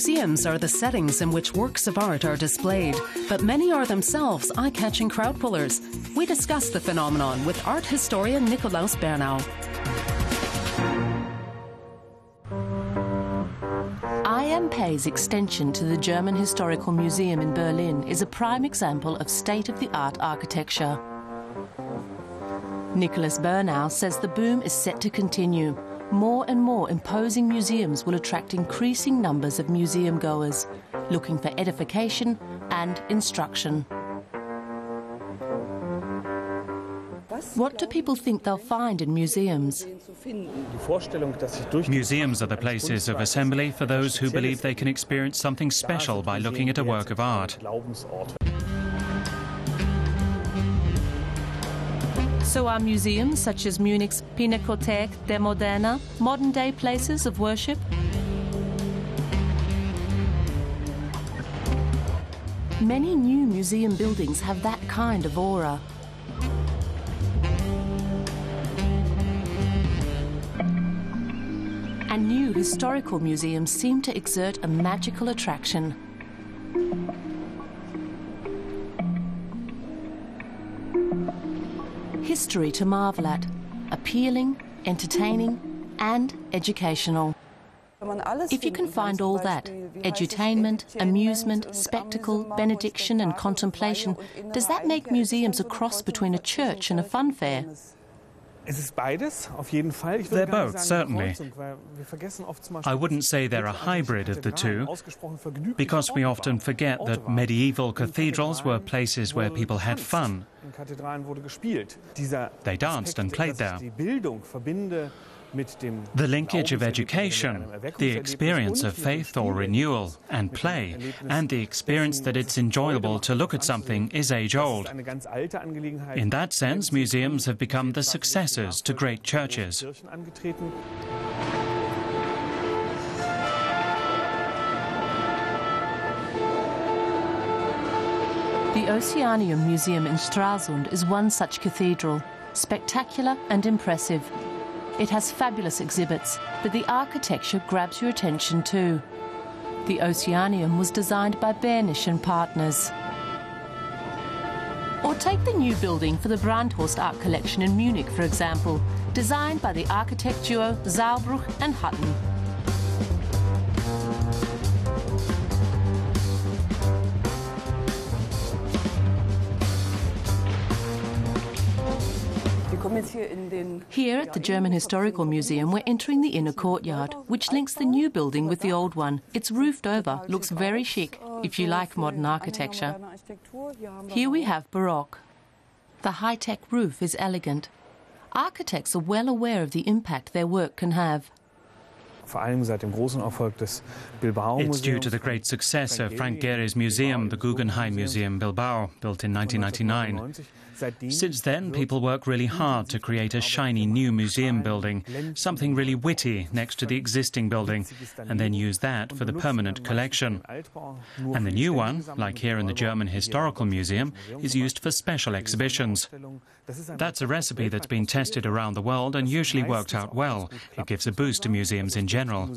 Museums are the settings in which works of art are displayed, but many are themselves eye-catching crowd pullers. We discuss the phenomenon with art historian Nikolaus Bernau. IMP's extension to the German Historical Museum in Berlin is a prime example of state-of-the-art architecture. Nikolaus Bernau says the boom is set to continue. More and more imposing museums will attract increasing numbers of museum goers, looking for edification and instruction. What do people think they'll find in museums? Museums are the places of assembly for those who believe they can experience something special by looking at a work of art. So are museums such as Munich's Pinakothek der Moderne modern-day places of worship? Many new museum buildings have that kind of aura. And new historical museums seem to exert a magical attraction. History to marvel at, appealing, entertaining and educational. If you can find all that, edutainment, amusement, spectacle, benediction and contemplation, does that make museums a cross between a church and a fun fair? They're both, certainly. I wouldn't say they're a hybrid of the two, because we often forget that medieval cathedrals were places where people had fun. They danced and played there. The linkage of education, the experience of faith or renewal and play, and the experience that it's enjoyable to look at something is age-old. In that sense, museums have become the successors to great churches. The Oceanium Museum in Stralsund is one such cathedral, spectacular and impressive. It has fabulous exhibits, but the architecture grabs your attention too. The Oceanium was designed by Bernisch and Partners. Or take the new building for the Brandhorst Art Collection in Munich, for example, designed by the architect duo Saalbruch and Hutton. Here at the German Historical Museum, we're entering the inner courtyard, which links the new building with the old one. It's roofed over, looks very chic, if you like modern architecture. Here we have Baroque. The high-tech roof is elegant. Architects are well aware of the impact their work can have. It's due to the great success of Frank Gehry's museum, the Guggenheim Museum Bilbao, built in 1999. Since then, people work really hard to create a shiny new museum building, something really witty next to the existing building, and then use that for the permanent collection. And the new one, like here in the German Historical Museum, is used for special exhibitions. That's a recipe that's been tested around the world and usually worked out well. It gives a boost to museums in general.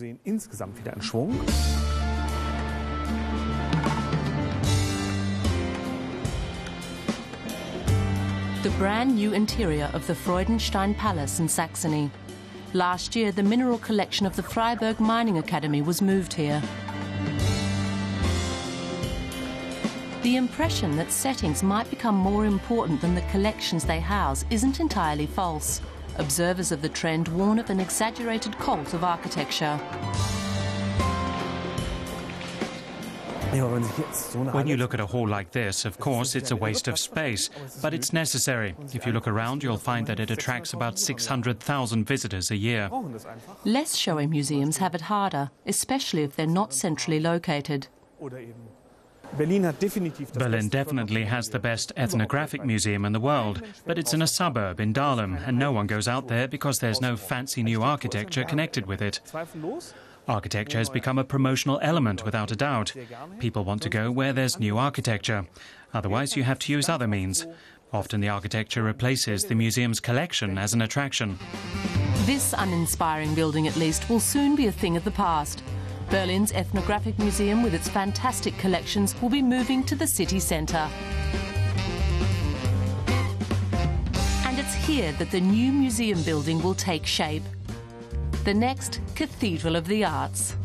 The brand new interior of the Freudenstein Palace in Saxony. Last year, the mineral collection of the Freiburg Mining Academy was moved here. The impression that settings might become more important than the collections they house isn't entirely false. Observers of the trend warn of an exaggerated cult of architecture. When you look at a hall like this, of course, it's a waste of space, but it's necessary. If you look around, you'll find that it attracts about 600,000 visitors a year. Less showy museums have it harder, especially if they're not centrally located. Berlin definitely has the best ethnographic museum in the world, but it's in a suburb in Dahlem, and no one goes out there because there's no fancy new architecture connected with it. Architecture has become a promotional element, without a doubt. People want to go where there's new architecture. Otherwise, you have to use other means. Often the architecture replaces the museum's collection as an attraction. This uninspiring building, at least, will soon be a thing of the past. Berlin's ethnographic museum, with its fantastic collections, will be moving to the city centre. And it's here that the new museum building will take shape. The next Cathedral of the Arts.